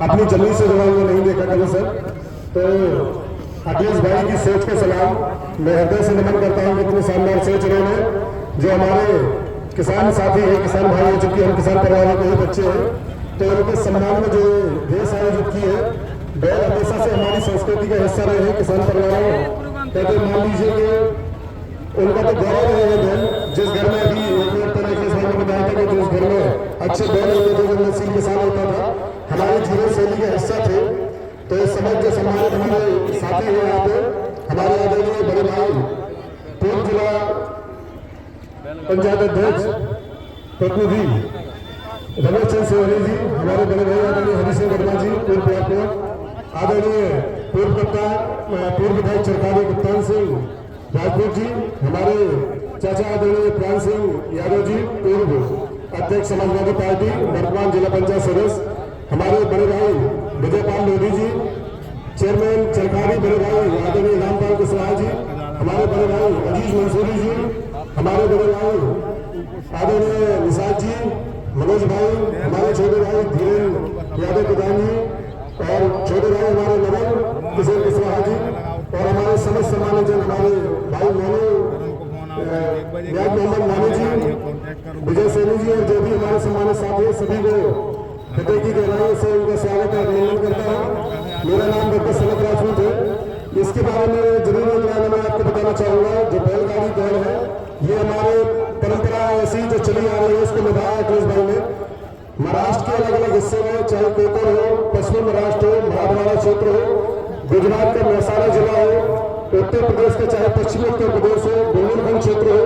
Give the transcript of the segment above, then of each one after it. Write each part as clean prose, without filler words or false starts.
अपनी जमीन से जुड़ा हुआ नहीं देखा कभी सर। तो अखिलेश भाई की सोच को सलाम, मैं हृदय से नमन करता हूँ। इतनी शानदार सोच उन्होंने, जो हमारे किसान साथी है, किसान भाई है, चूंकि हम किसान परिवारों के ही बच्चे हैं, तो उनके सम्मान में जो देश आयोजित की है, बैल हमेशा से हमारी संस्कृति का हिस्सा रहे हैं। किसान परिवारों कहते मान लीजिए कि उनका तो गौरव रहेगा बैल। जिस घर में अभी एक तरह के बताया था कि जिस घर में अच्छे बैल होते थे, जो नस्ल किसान होता था, हमारे जीवन शैली का हिस्सा थे। तो इस समय जो सम्मानित हमारे साथी हैं यहाँ पे, हमारे आदरणीय बड़े भाई पूर्व जिला पंचायत अध्यक्ष प्रतिनिधि रमेश चंद्र सेवरी जी, हमारे बड़े भाई आदरणीय हरि सिंह वर्मा जी पूर्व प्रयागराज, आदरणीय पूर्व कप्तान पूर्व विधायक चरकारी कप्तान सिंह राजपूत जी, हमारे चाचा आदरणीय प्राण सिंह यादव जी पूर्व अध्यक्ष समाजवादी पार्टी, वर्तमान जिला पंचायत सदस्य, हमारे बड़े भाई विजयपाल लोधी जी, चेयरमैन चरकारी बड़े भाई आदरणीय रामपाल कुशवाहा जी, हमारे बड़े भाई अजीज मंसूरी जी, हमारे बड़े भाई आदरणीय निषाद जी, मनोज भाई, हमारे छोटे भाई धीरेन्द्र यादव प्रधान जी, और छोटे भाई हमारे नवन किशोर कुशवाहा जी, और हमारे समस्त सम्मानित जन हमारे भाई मोनू मोहम्मद मानी जी, विजय सैनी जी, और जो भी हमारे सम्मानित साथी हैं, सभी को हृदय की गहराइयों से उनका स्वागत और अभिनंदन करता हूँ। मेरा नाम डॉक्टर सनत राजपूत है। इसके बारे में जरूर मैं आपको बताना चाहूँगा, जो बैलगाड़ी दौड़ है, ये हमारे परंपरा ऐसी जो चली आ रही है, उसको निभाया अखिलेश भाई ने। महाराष्ट्र के अलग अलग हिस्से में, चाहे कोकर हो, पश्चिमी महाराष्ट्र हो, मराठवाड़ा क्षेत्र हो, गुजरात का महसाना जिला हो, उत्तर प्रदेश के चाहे पश्चिमी उत्तर प्रदेश हो, बुंदेलखंड क्षेत्र हो,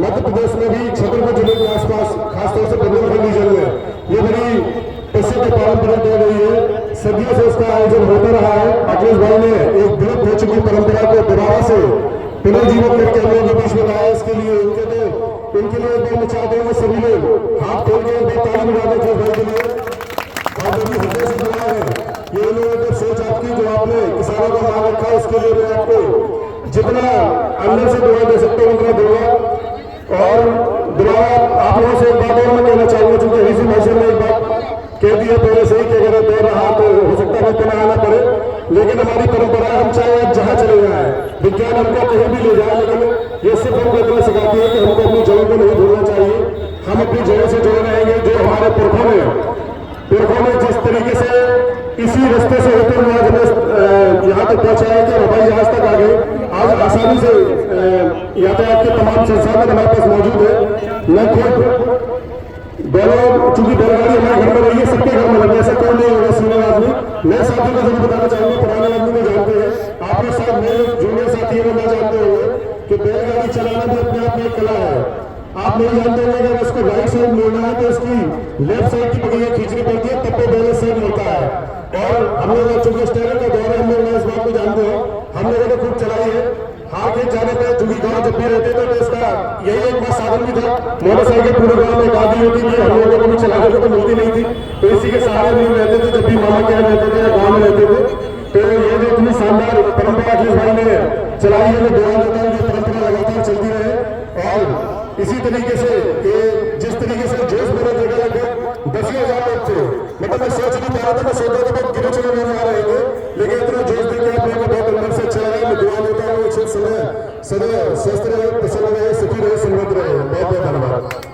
मध्य प्रदेश में भी छतरपुर जिले के आसपास, खासतौर से बुंदेलखंड रीजन में ये बड़ी प्रसिद्ध पारंपरिक दौड़ रही है। सदियों से इसका आयोजन होता रहा है। अखिलेश भाई ने एक विलुप्त हो चुकी परंपरा को दोबारा से पुनर्जीवित करके हम लोगों के बीच में लाया। इसके लिए उनके लिए एक बार मैं चाहता हूँ सभी लोग हाथ खोल के एक बार ताली बजा दें अखिलेश भाई के लिए। और जो भी हृदय से जुड़ा है, ये उन्होंने जो सोच आपकी, जो आपने किसानों का मान रखा है, उसके लिए मैं आपको जितना अंदर से दुआ दे सकता हूँ उतना दूंगा। और दोबारा आप लोगों से एक बात और मैं कहना चाहूंगा, चूंकि हरी सिंह भाई ने एक बात कह दिया पहले से ही कि अगर दौड़ रहा तो हो सकता है तो आना पड़े, लेकिन हमारी परंपरा, हम चाहे आज जहाँ चले जाए, विज्ञान हमको कहीं भी ले जाए, लेकिन ये सिर्फ हमको इतना सिखाती है कि हमको अपनी जड़ों को नहीं भूलना चाहिए। हम अपनी जड़ों से जुड़े रहेंगे। जो हमारे पुरखों ने जिस तरीके से इसी रास्ते से होते हुए आज हमें यहाँ तक पहुँचाया कि हवाई जहाज तक आ गए, आज आसानी से यातायात के तमाम संसाधन हमारे पास मौजूद है। मैं खुद दोनों, चूंकि बैलगाड़ी हमारे घर में रही है, सबके घर में लगे, ऐसा कोई नहीं होगा सीनियर आदमी। नए साथियों को जरूर बताना चाहूंगा, पुराने आदमी को जानते हैं, आपके साथ नए जूनियर साथी को ना जानते होंगे कि बैलगाड़ी चलाना भी अपने आप में एक कला है। आप नहीं जानते होंगे कि अगर उसको राइट साइड मोड़ना है तो उसकी लेफ्ट साइड की पकड़ियां खींचनी पड़ती है, तब तो बैलेंस साइड होता है। और हम लोग चूंकि स्टेरिंग का दौर है, हम लोग इस बात को जानते हो, हम लोगों ने खूब चलाई है। हार के जाने पर चूंकि गाँव जब भी रहते थे तो इसका यही एक बात साधन भी था। मोटरसाइकिल पूरे गाँव में आदि होती थी, हम लोगों को भी चलाने को तो मिलती नहीं थी, तो इसी के सहारे हम लोग रहते थे जब भी मामा के यहाँ रहते थे या गाँव में रहते थे। तो ये जो इतनी शानदार परंपरा अखिलेश भाई ने चलाई है, मैं दुआ देता हूँ कि परंपरा लगातार चलती रहे। और इसी तरीके से जिस तरीके से जोश मेरा देखा लगभग 10,000 लोग थे, मतलब मैं सोच नहीं पा रहा था, मैं सोच रहा था बहुत गिरे चुने लोग आ रहे थे, लेकिन इतना जोश देकर आप लोगों को बहुत अंदर से अच्छा लगा। मैं दुआ देता हूँ सदा स्वस्थ रहे, प्रसन्न रहे, सुखी रहे, समृद्ध रहे। बहुत बहुत धन्यवाद।